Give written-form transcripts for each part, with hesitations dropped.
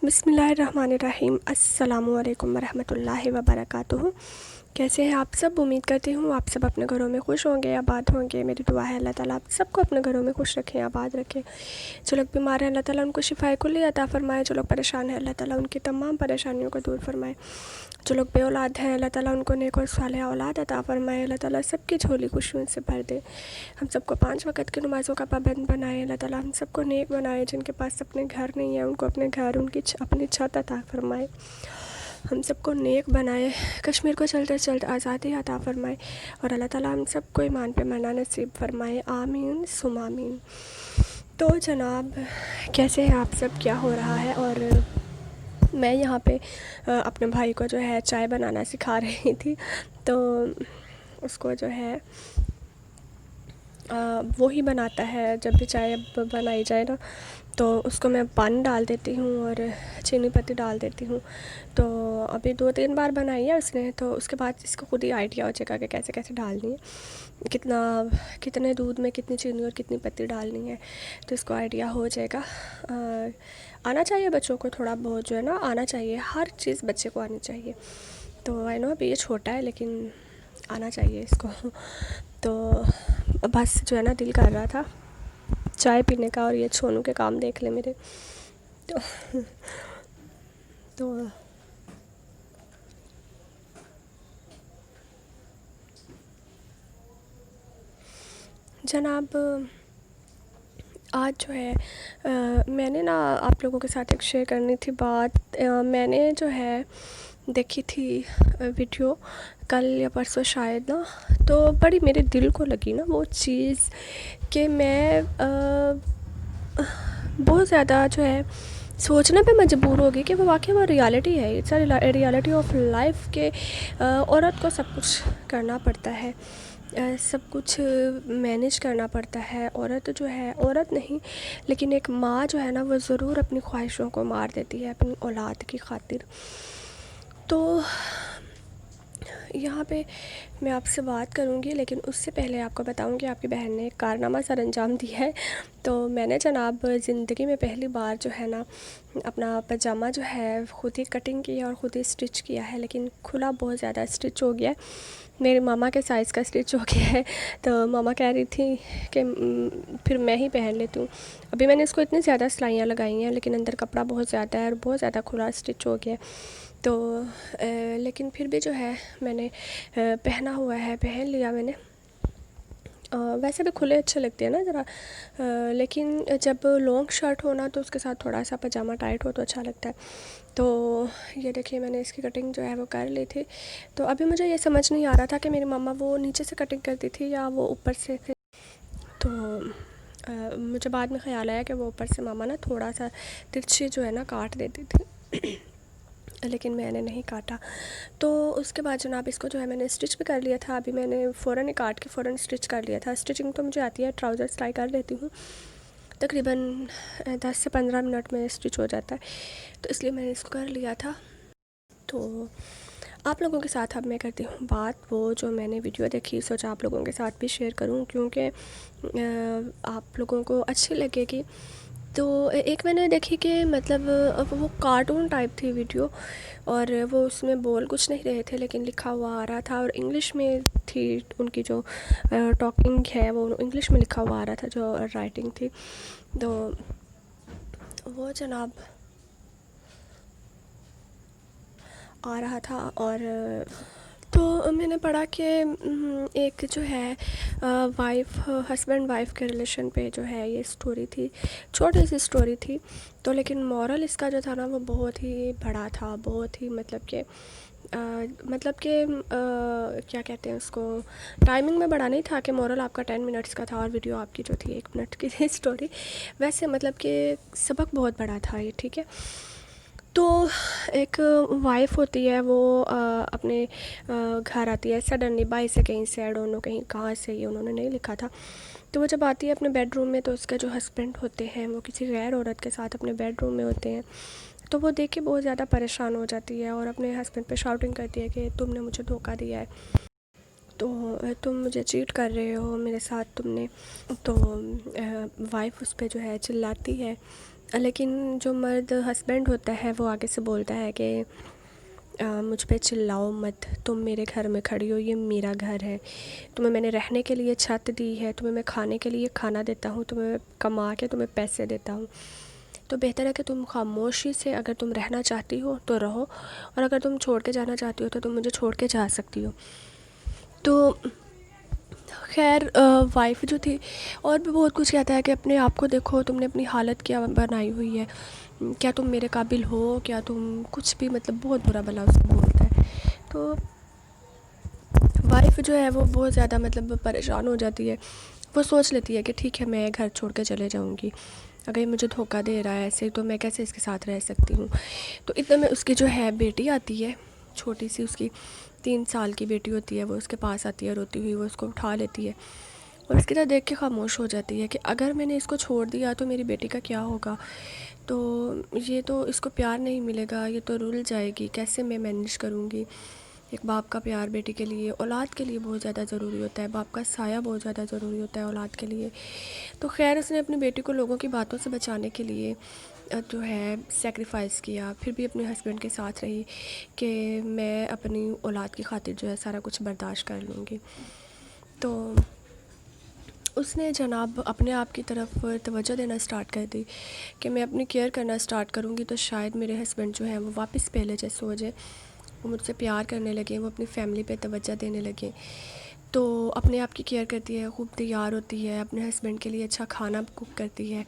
بسم اللہ الرحمن الرحیم۔ السلام علیکم ورحمۃ اللہ وبرکاتہ۔ کیسے ہیں آپ سب؟ امید کرتی ہوں آپ سب اپنے گھروں میں خوش ہوں گے، آباد ہوں گے۔ میری دعا ہے اللہ تعالیٰ آپ سب کو اپنے گھروں میں خوش رکھیں، آباد رکھیں۔ جو لوگ بیمار ہیں اللہ تعالیٰ ان کو شفائے کلی عطا فرمائے، جو لوگ پریشان ہیں اللہ تعالیٰ ان کی تمام پریشانیوں کو دور فرمائے، جو لوگ بے اولاد ہیں اللہ تعالیٰ ان کو نیک اور صالحہ اولاد عطا فرمائے، اللہ تعالیٰ سب کی جھولی خوشیوں سے بھر دے، ہم سب کو 5 وقت کی نمازوں کا پابند بنائے، اللہ تعالیٰ ہم سب کو نیک بنائے، جن کے پاس اپنے گھر نہیں ہے ان کو اپنے گھر، ان کی اپنی چھت عطا فرمائے، ہم سب کو نیک بنائے، کشمیر کو جلد از جلد آزادی عطا فرمائے، اور اللہ تعالیٰ ہم سب کو ایمان پہ مرنا نصیب فرمائے، آمین ثم آمین۔ تو جناب کیسے ہیں آپ سب؟ کیا ہو رہا ہے؟ اور میں یہاں پہ اپنے بھائی کو جو ہے چائے بنانا سکھا رہی تھی، تو اس کو جو ہے وہی بناتا ہے جب بھی چائے بنائی جائے نا، تو اس کو میں پانی ڈال دیتی ہوں اور چینی پتی ڈال دیتی ہوں۔ تو ابھی 2-3 بار بنائی ہے اس نے، تو اس کے بعد اس کو خود ہی آئیڈیا ہو جائے گا کہ کیسے کیسے ڈالنی ہے، کتنے دودھ میں کتنی چینی اور کتنی پتی ڈالنی ہے، تو اس کو آئیڈیا ہو جائے گا۔ آنا چاہیے بچوں کو، تھوڑا بہت جو ہے نا آنا چاہیے، ہر چیز بچے کو آنی چاہیے۔ تو آئی نو ابھی یہ چھوٹا ہے لیکن آنا چاہیے اس کو۔ تو بس جو ہے نا دل کر رہا تھا چائے پینے کا، اور یہ چھونو کے کام دیکھ لے میرے، تو جناب آج جو ہے میں نے نا آپ لوگوں کے ساتھ ایک شیئر کرنی تھی بات۔ میں نے جو ہے دیکھی تھی ویڈیو کل یا پرسوں شاید نا، تو بڑی میرے دل کو لگی نا وہ چیز کہ میں بہت زیادہ جو ہے سوچنے پہ مجبور ہوگی کہ وہ واقعی وہ ریالٹی ہے، اٹس ریالٹی آف لائف کہ عورت کو سب کچھ کرنا پڑتا ہے، سب کچھ مینیج کرنا پڑتا ہے۔ عورت جو ہے، عورت نہیں لیکن ایک ماں جو ہے نا وہ ضرور اپنی خواہشوں کو مار دیتی ہے اپنی اولاد کی خاطر۔ تو یہاں پہ میں آپ سے بات کروں گی، لیکن اس سے پہلے آپ کو بتاؤں کہ آپ کی بہن نے ایک کارنامہ سر انجام دیا ہے۔ تو میں نے جناب زندگی میں پہلی بار جو ہے نا اپنا پاجامہ جو ہے خود ہی کٹنگ کیا اور خود ہی اسٹچ کیا ہے، لیکن کھلا بہت زیادہ اسٹچ ہو گیا ہے، میری ماما کے سائز کا اسٹچ ہو گیا ہے۔ تو ماما کہہ رہی تھی کہ پھر میں ہی پہن لیتی ہوں۔ ابھی میں نے اس کو اتنی زیادہ سلائیاں لگائی ہیں لیکن اندر کپڑا بہت زیادہ ہے اور بہت زیادہ کھلا اسٹچ ہو گیا ہے، تو لیکن پھر بھی جو ہے میں نے پہنا ہوا ہے، پہن لیا میں نے۔ ویسے بھی کھلے اچھے لگتے ہیں نا ذرا، لیکن جب لانگ شرٹ ہونا تو اس کے ساتھ تھوڑا سا پاجامہ ٹائٹ ہو تو اچھا لگتا ہے۔ تو یہ دیکھیے میں نے اس کی کٹنگ جو ہے وہ کر لی تھی۔ تو ابھی مجھے یہ سمجھ نہیں آ رہا تھا کہ میری ماما وہ نیچے سے کٹنگ کرتی تھی یا وہ اوپر سے تھے، تو مجھے بعد میں خیال آیا کہ وہ اوپر سے ماما نا تھوڑا سا ترچھی جو ہے نا کاٹ دیتی تھی، لیکن میں نے نہیں کاٹا۔ تو اس کے بعد جناب اس کو جو ہے میں نے اسٹچ بھی کر لیا تھا، ابھی میں نے فوراً کاٹ کے فوراً اسٹچ کر لیا تھا۔ اسٹچنگ تو مجھے آتی ہے، ٹراؤزر سلائی کر لیتی ہوں، تقریباً 10 سے 15 منٹ میں اسٹچ ہو جاتا ہے، تو اس لیے میں نے اس کو کر لیا تھا۔ تو آپ لوگوں کے ساتھ اب میں کرتی ہوں بات وہ جو میں نے ویڈیو دیکھی، سوچا آپ لوگوں کے ساتھ بھی شیئر کروں کیونکہ آپ لوگوں کو اچھی لگے گی۔ تو ایک میں نے دیکھی کہ مطلب وہ کارٹون ٹائپ تھی ویڈیو، اور وہ اس میں بول کچھ نہیں رہے تھے لیکن لکھا ہوا آ رہا تھا، اور انگلش میں تھی ان کی جو ٹاکنگ ہے وہ انگلش میں لکھا ہوا آ رہا تھا، جو رائٹنگ تھی۔ تو وہ جناب آ رہا تھا، اور تو میں نے پڑھا کہ ایک جو ہے ہسبینڈ وائف کے ریلیشن پہ جو ہے یہ اسٹوری تھی، چھوٹی سی اسٹوری تھی، تو لیکن مورل اس کا جو تھا نا وہ بہت ہی بڑا تھا، بہت ہی مطلب کہ کیا کہتے ہیں اس کو، ٹائمنگ میں بڑا نہیں تھا کہ مورل آپ کا 10 منٹس کا تھا اور ویڈیو آپ کی جو تھی 1 منٹ کی تھی اسٹوری، ویسے مطلب کہ سبق بہت بڑا تھا یہ، ٹھیک ہے۔ تو ایک وائف ہوتی ہے، وہ اپنے گھر آتی ہے سڈنلی بائی سے کہیں سے، آئی ڈونٹ نو کہیں کہاں سے، یہ انہوں نے نہیں لکھا تھا۔ تو وہ جب آتی ہے اپنے بیڈ روم میں تو اس کا جو ہسبینڈ ہوتے ہیں وہ کسی غیر عورت کے ساتھ اپنے بیڈ روم میں ہوتے ہیں، تو وہ دیکھ کے بہت زیادہ پریشان ہو جاتی ہے اور اپنے ہسبینڈ پہ شاؤٹنگ کرتی ہے کہ تم نے مجھے دھوکہ دیا ہے، تو تم مجھے چیٹ کر رہے ہو میرے ساتھ تم نے۔ تو وائف اس پہ جو ہے چلاتی ہے، لیکن جو مرد ہسبینڈ ہوتا ہے وہ آگے سے بولتا ہے کہ مجھ پہ چلاؤ مت، تم میرے گھر میں کھڑی ہو، یہ میرا گھر ہے، تمہیں میں نے رہنے کے لیے چھت دی ہے، تمہیں میں کھانے کے لیے کھانا دیتا ہوں، تمہیں میں کما کے تمہیں پیسے دیتا ہوں، تو بہتر ہے کہ تم خاموشی سے اگر تم رہنا چاہتی ہو تو رہو، اور اگر تم چھوڑ کے جانا چاہتی ہو تو تم مجھے چھوڑ کے جا سکتی ہو۔ تو خیر وائف جو تھی اور بھی بہت کچھ کہتا ہے کہ اپنے آپ کو دیکھو، تم نے اپنی حالت کیا بنائی ہوئی ہے، کیا تم میرے قابل ہو، کیا تم کچھ بھی، مطلب بہت برا بھلا اس کو بولتا ہے۔ تو وائف جو ہے وہ بہت زیادہ مطلب پریشان ہو جاتی ہے، وہ سوچ لیتی ہے کہ ٹھیک ہے میں گھر چھوڑ کے چلے جاؤں گی، اگر یہ مجھے دھوکہ دے رہا ہے ایسے تو میں کیسے اس کے ساتھ رہ سکتی ہوں۔ تو اتنے میں اس کی جو ہے بیٹی آتی ہے، چھوٹی سی اس کی 3 سال کی بیٹی ہوتی ہے، وہ اس کے پاس آتی ہے روتی ہوئی، وہ اس کو اٹھا لیتی ہے اور اس کی طرح دیکھ کے خاموش ہو جاتی ہے کہ اگر میں نے اس کو چھوڑ دیا تو میری بیٹی کا کیا ہوگا، تو یہ تو اس کو پیار نہیں ملے گا، یہ تو رل جائے گی، کیسے میں مینیج کروں گی۔ ایک باپ کا پیار بیٹی کے لیے، اولاد کے لیے بہت زیادہ ضروری ہوتا ہے، باپ کا سایہ بہت زیادہ ضروری ہوتا ہے اولاد کے لیے۔ تو خیر اس نے اپنی بیٹی کو لوگوں کی باتوں سے بچانے کے لیے جو ہے سیکریفائس کیا، پھر بھی اپنے ہسبینڈ کے ساتھ رہی کہ میں اپنی اولاد کی خاطر جو ہے سارا کچھ برداشت کر لوں گی۔ تو اس نے جناب اپنے آپ کی طرف توجہ دینا سٹارٹ کر دی کہ میں اپنی کیئر کرنا سٹارٹ کروں گی تو شاید میرے ہسبینڈ جو ہیں وہ واپس پہلے جیسے ہو جائے، وہ مجھ سے پیار کرنے لگے، وہ اپنی فیملی پہ توجہ دینے لگے۔ تو اپنے آپ کی کیئر کرتی ہے، خوب تیار ہوتی ہے، اپنے ہسبینڈ کے لیے اچھا کھانا کوک کرتی ہے،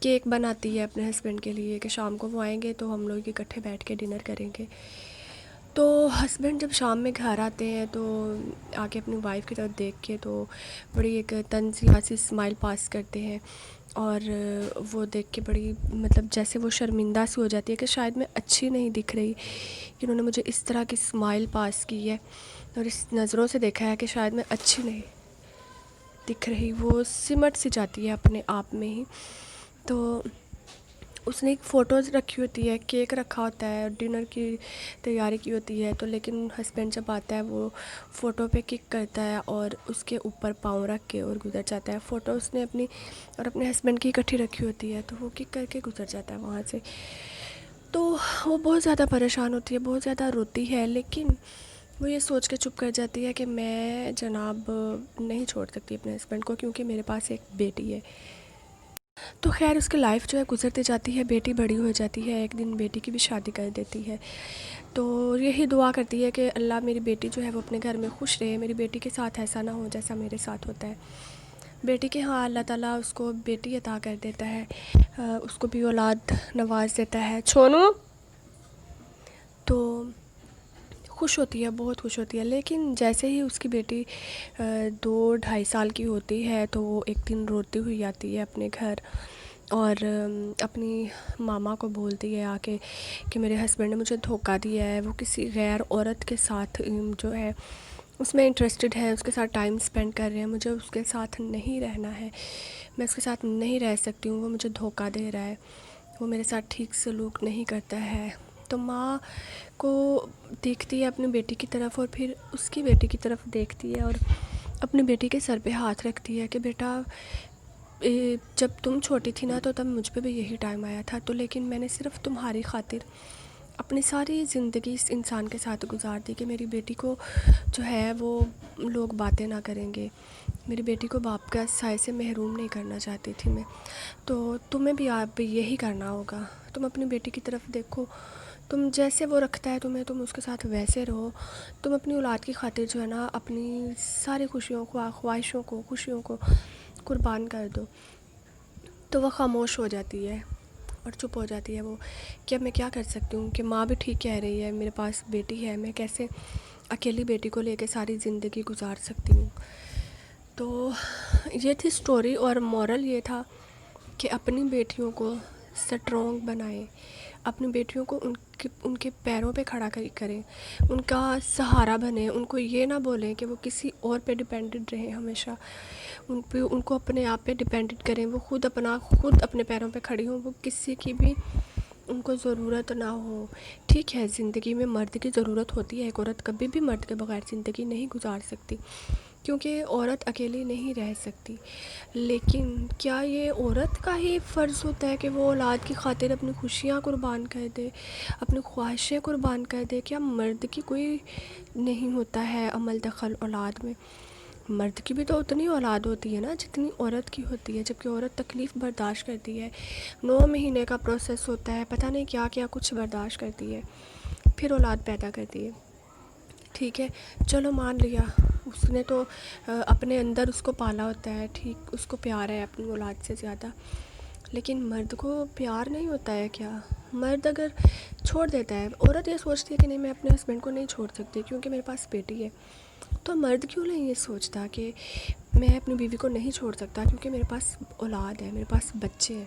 کیک بناتی ہے اپنے ہسبینڈ کے لیے کہ شام کو وہ آئیں گے تو ہم لوگ اکٹھے بیٹھ کے ڈنر کریں گے۔ تو ہسبینڈ جب شام میں گھر آتے ہیں تو آ کے اپنی وائف کی طرف دیکھ کے تو بڑی ایک تنزیہ سی اسمائل پاس کرتے ہیں، اور وہ دیکھ کے بڑی مطلب جیسے وہ شرمندہ سی ہو جاتی ہے کہ شاید میں اچھی نہیں دکھ رہی کہ انہوں نے مجھے اس طرح کی اسمائل پاس کی ہے اور اس نظروں سے دیکھا ہے کہ شاید میں اچھی نہیں دکھ رہی۔ وہ سمٹ سی جاتی ہے اپنے آپ میں ہی۔ تو اس نے ایک فوٹوز رکھی ہوتی ہے، کیک رکھا ہوتا ہے، ڈنر کی تیاری کی ہوتی ہے، تو لیکن ہسبینڈ جب آتا ہے وہ فوٹو پہ کک کرتا ہے اور اس کے اوپر پاؤں رکھ کے اور گزر جاتا ہے۔ فوٹو اس نے اپنی اور اپنے ہسبینڈ کی اکٹھی رکھی ہوتی ہے، تو وہ کک کر کے گزر جاتا ہے وہاں سے۔ تو وہ بہت زیادہ پریشان ہوتی ہے، بہت زیادہ روتی ہے، لیکن وہ یہ سوچ کے چپ کر جاتی ہے کہ میں جناب نہیں چھوڑ سکتی اپنے ہسبینڈ کو، کیونکہ میرے پاس ایک بیٹی ہے۔ تو خیر اس کی لائف جو ہے گزرتی جاتی ہے، بیٹی بڑی ہو جاتی ہے، ایک دن بیٹی کی بھی شادی کر دیتی ہے۔ تو یہی دعا کرتی ہے کہ اللہ میری بیٹی جو ہے وہ اپنے گھر میں خوش رہے، میری بیٹی کے ساتھ ایسا نہ ہو جیسا میرے ساتھ ہوتا ہے۔ بیٹی کے ہاں اللہ تعالیٰ اس کو بیٹی عطا کر دیتا ہے، اس کو بھی اولاد نواز دیتا ہے۔ چھونو تو خوش ہوتی ہے، بہت خوش ہوتی ہے، لیکن جیسے ہی اس کی بیٹی 2-2.5 سال کی ہوتی ہے تو وہ ایک دن روتی ہوئی آتی ہے اپنے گھر اور اپنی ماما کو بولتی ہے آ کے کہ میرے ہسبینڈ نے مجھے دھوکہ دیا ہے، وہ کسی غیر عورت کے ساتھ جو ہے اس میں انٹرسٹڈ ہے، اس کے ساتھ ٹائم اسپینڈ کر رہے ہیں، مجھے اس کے ساتھ نہیں رہنا ہے، میں اس کے ساتھ نہیں رہ سکتی ہوں، وہ مجھے دھوکہ دے رہا ہے، وہ میرے ساتھ ٹھیک سلوک نہیں کرتا ہے۔ تو ماں کو دیکھتی ہے اپنی بیٹی کی طرف اور پھر اس کی بیٹی کی طرف دیکھتی ہے اور اپنی بیٹی کے سر پہ ہاتھ رکھتی ہے کہ بیٹا جب تم چھوٹی تھی نا تو تب مجھ پہ بھی یہی ٹائم آیا تھا، تو لیکن میں نے صرف تمہاری خاطر اپنی ساری زندگی اس انسان کے ساتھ گزار دی کہ میری بیٹی کو جو ہے وہ لوگ باتیں نہ کریں گے، میری بیٹی کو باپ کا سائے سے محروم نہیں کرنا چاہتی تھی میں، تو تمہیں بھی آپ یہی کرنا ہوگا، تم اپنی بیٹی کی طرف دیکھو، تم جیسے وہ رکھتا ہے تمہیں، تم اس کے ساتھ ویسے رہو، تم اپنی اولاد کی خاطر جو ہے نا اپنی ساری خوشیوں کو، خواہشوں کو، خوشیوں کو قربان کر دو۔ تو وہ خاموش ہو جاتی ہے اور چپ ہو جاتی ہے وہ کہ اب میں کیا کر سکتی ہوں، کہ ماں بھی ٹھیک کہہ رہی ہے، میرے پاس بیٹی ہے، میں کیسے اکیلی بیٹی کو لے کے ساری زندگی گزار سکتی ہوں۔ تو یہ تھی سٹوری اور مورل یہ تھا کہ اپنی بیٹیوں کو سٹرونگ بنائیں، اپنی بیٹیوں کو ان کے پیروں پہ کھڑا کریں، ان کا سہارا بنیں، ان کو یہ نہ بولیں کہ وہ کسی اور پہ ڈیپینڈڈ رہیں، ہمیشہ ان کو اپنے آپ پہ ڈیپینڈڈ کریں، وہ خود اپنے پیروں پہ کھڑی ہوں، وہ کسی کی بھی ان کو ضرورت نہ ہو۔ ٹھیک ہے زندگی میں مرد کی ضرورت ہوتی ہے، ایک عورت کبھی بھی مرد کے بغیر زندگی نہیں گزار سکتی، کیونکہ عورت اکیلی نہیں رہ سکتی. لیکن کیا یہ عورت کا ہی فرض ہوتا ہے کہ وہ اولاد کی خاطر اپنی خوشیاں قربان کر دے، اپنی خواہشیں قربان کر دے؟ کیا مرد کی کوئی نہیں ہوتا ہے عمل دخل اولاد میں؟ مرد کی بھی تو اتنی اولاد ہوتی ہے نا جتنی عورت کی ہوتی ہے، جبکہ عورت تکلیف برداشت کرتی ہے، 9 مہینے کا پروسیس ہوتا ہے، پتہ نہیں کیا کیا کچھ برداشت کرتی ہے، پھر اولاد پیدا کرتی ہے. ٹھیک ہے، چلو مان لیا اس نے تو اپنے اندر اس کو پالا ہوتا ہے، ٹھیک، اس کو پیار ہے اپنی اولاد سے زیادہ. لیکن مرد کو پیار نہیں ہوتا ہے کیا؟ مرد اگر چھوڑ دیتا ہے، عورت یہ سوچتی ہے کہ نہیں میں اپنے ہسبینڈ کو نہیں چھوڑ سکتی کیونکہ میرے پاس بیٹی ہے، تو مرد کیوں نہیں یہ سوچتا کہ میں اپنی بیوی کو نہیں چھوڑ سکتا کیونکہ میرے پاس اولاد ہے، میرے پاس بچے ہیں؟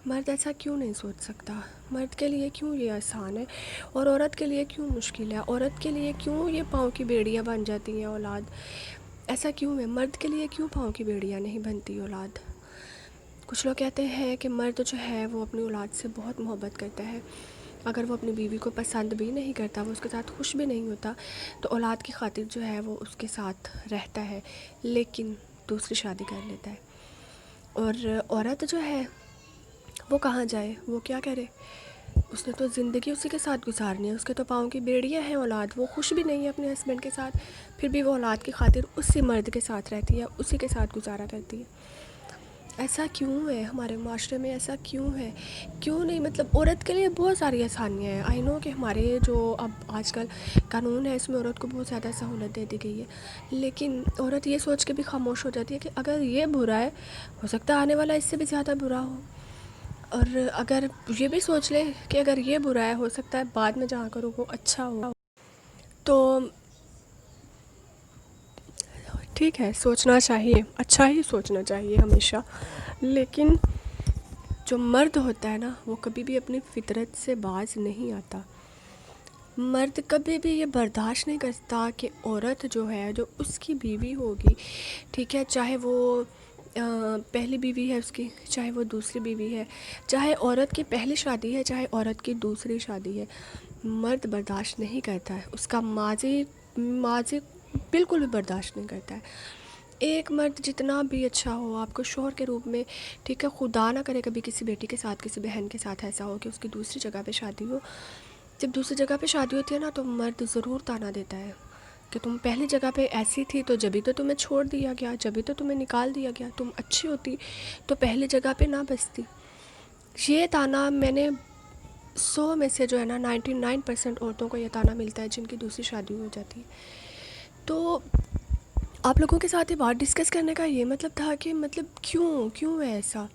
مرد ایسا کیوں نہیں سوچ سکتا؟ مرد کے لیے کیوں یہ آسان ہے اور عورت کے لیے کیوں مشکل ہے؟ عورت کے لیے کیوں یہ پاؤں کی بیڑیاں بن جاتی ہیں اولاد؟ ایسا کیوں ہے؟ مرد کے لیے کیوں پاؤں کی بیڑیاں نہیں بنتی اولاد؟ کچھ لوگ کہتے ہیں کہ مرد جو ہے وہ اپنی اولاد سے بہت محبت کرتا ہے، اگر وہ اپنی بیوی کو پسند بھی نہیں کرتا، وہ اس کے ساتھ خوش بھی نہیں ہوتا، تو اولاد کی خاطر جو ہے وہ اس کے ساتھ رہتا ہے، لیکن دوسری شادی کر لیتا ہے. اور عورت جو ہے وہ کہاں جائے، وہ کیا کرے؟ اس نے تو زندگی اسی کے ساتھ گزارنی ہے، اس کے تو پاؤں کی بیڑیاں ہیں اولاد، وہ خوش بھی نہیں ہے اپنے ہسبینڈ کے ساتھ، پھر بھی وہ اولاد کی خاطر اسی مرد کے ساتھ رہتی ہے، اسی کے ساتھ گزارا کرتی ہے. ایسا کیوں ہے ہمارے معاشرے میں؟ ایسا کیوں ہے؟ کیوں نہیں؟ مطلب عورت کے لیے بہت ساری آسانیاں ہیں. آئی نو کہ ہمارے جو اب آج کل قانون ہے اس میں عورت کو بہت زیادہ سہولت دے دی گئی ہے، لیکن عورت یہ سوچ کے بھی خاموش ہو جاتی ہے کہ اگر یہ برا ہے، ہو سکتا ہے آنے والا اس سے بھی زیادہ برا ہو، اور اگر یہ بھی سوچ لے کہ اگر یہ برا ہے، ہو سکتا ہے بعد میں جہاں کرو وہ اچھا ہو. تو ٹھیک ہے، سوچنا چاہیے، اچھا ہی سوچنا چاہیے ہمیشہ. لیکن جو مرد ہوتا ہے نا وہ کبھی بھی اپنی فطرت سے باز نہیں آتا. مرد کبھی بھی یہ برداشت نہیں کرتا کہ عورت جو ہے، جو اس کی بیوی ہوگی، ٹھیک ہے، چاہے وہ پہلی بیوی ہے اس کی، چاہے وہ دوسری بیوی ہے، چاہے عورت کی پہلی شادی ہے، چاہے عورت کی دوسری شادی ہے، مرد برداشت نہیں کرتا ہے، اس کا ماضی بالکل بھی برداشت نہیں کرتا ہے. ایک مرد جتنا بھی اچھا ہو آپ کو شوہر کے روپ میں، ٹھیک ہے، خدا نہ کرے کبھی کسی بیٹی کے ساتھ، کسی بہن کے ساتھ ایسا ہو کہ اس کی دوسری جگہ پہ شادی ہو. جب دوسری جگہ پہ شادی ہوتی ہے نا تو مرد ضرور طعنہ دیتا ہے کہ تم پہلی جگہ پہ ایسی تھی تو جبھی تو تمہیں چھوڑ دیا گیا، جبھی تو تمہیں نکال دیا گیا، تم اچھی ہوتی تو پہلی جگہ پہ نہ بستی. یہ طعنہ میں نے 100 میں سے جو ہے نا 99% عورتوں کو یہ طعنہ ملتا ہے جن کی دوسری شادی ہو جاتی ہے. تو آپ لوگوں کے ساتھ یہ بات ڈسکس کرنے کا یہ مطلب تھا کہ مطلب کیوں ہے ایسا؟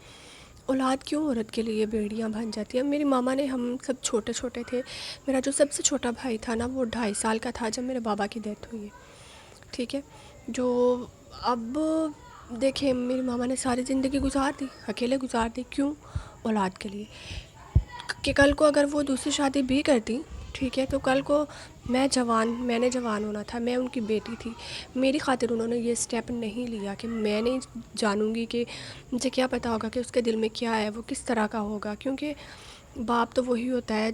اولاد کیوں عورت کے لیے بیڑیاں بن جاتی ہیں؟ میری ماما نے، ہم سب چھوٹے چھوٹے تھے، میرا جو سب سے چھوٹا بھائی تھا نا وہ 2.5 سال کا تھا جب میرے بابا کی ڈیتھ ہوئی ہے، ٹھیک ہے. جو اب دیکھیں میری ماما نے ساری زندگی گزار دی، اکیلے گزار دی، کیوں؟ اولاد کے لیے، کہ کل کو اگر وہ دوسری شادی بھی کرتی، ٹھیک ہے، تو کل کو میں نے جوان ہونا تھا، میں ان کی بیٹی تھی، میری خاطر انہوں نے یہ سٹیپ نہیں لیا کہ میں نہیں جانوں گی کہ مجھے کیا پتہ ہوگا کہ اس کے دل میں کیا ہے، وہ کس طرح کا ہوگا، کیونکہ باپ تو وہی ہوتا ہے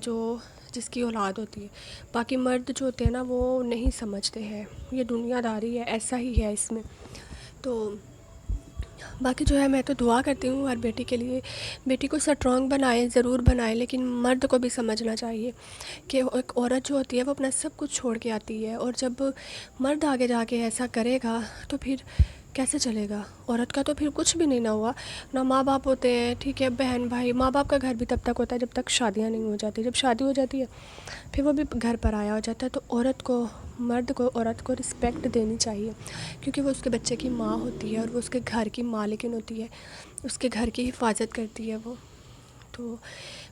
جس کی اولاد ہوتی ہے. باقی مرد جو ہوتے ہیں نا وہ نہیں سمجھتے ہیں، یہ دنیا داری ہے، ایسا ہی ہے اس میں. تو باقی جو ہے میں تو دعا کرتی ہوں ہر بیٹی کے لیے، بیٹی کو سٹرونگ بنائے، ضرور بنائے، لیکن مرد کو بھی سمجھنا چاہیے کہ ایک عورت جو ہوتی ہے وہ اپنا سب کچھ چھوڑ کے آتی ہے، اور جب مرد آگے جا کے ایسا کرے گا تو پھر کیسے چلے گا؟ عورت کا تو پھر کچھ بھی نہیں نہ ہوا، نہ ماں باپ ہوتے ہیں، ٹھیک ہے، بہن بھائی، ماں باپ کا گھر بھی تب تک ہوتا ہے جب تک شادیاں نہیں ہو جاتی. جب شادی ہو جاتی ہے پھر وہ بھی گھر پر آیا ہو جاتا ہے. تو مرد کو عورت کو رسپیکٹ دینی چاہیے، کیونکہ وہ اس کے بچے کی ماں ہوتی ہے اور وہ اس کے گھر کی مالکن ہوتی ہے، اس کے گھر کی حفاظت کرتی ہے وہ. تو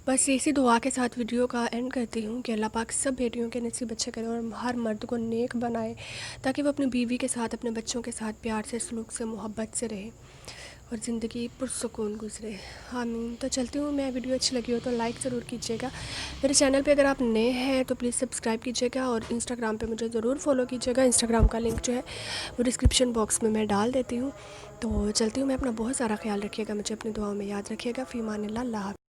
بس اسی دعا کے ساتھ ویڈیو کا اینڈ کرتی ہوں کہ اللہ پاک سب بیٹیوں کے نصیب اچھے کرے اور ہر مرد کو نیک بنائے تاکہ وہ اپنی بیوی کے ساتھ، اپنے بچوں کے ساتھ پیار سے، سلوک سے، محبت سے رہے اور زندگی پرسکون گزرے. آمین. تو چلتی ہوں میں، ویڈیو اچھی لگی ہو تو لائک ضرور کیجیے گا. میرے چینل پہ اگر آپ نئے ہیں تو پلیز سبسکرائب کیجیے گا، اور انسٹاگرام پہ مجھے ضرور فالو کیجیے گا. انسٹاگرام کا لنک جو ہے وہ ڈسکرپشن باکس میں ڈال دیتی ہوں. تو چلتی ہوں میں، اپنا بہت سارا خیال رکھیے گا، مجھے اپنی دعاؤں میں یاد رکھیے گا. فی امان اللہ. اللہ حافظ.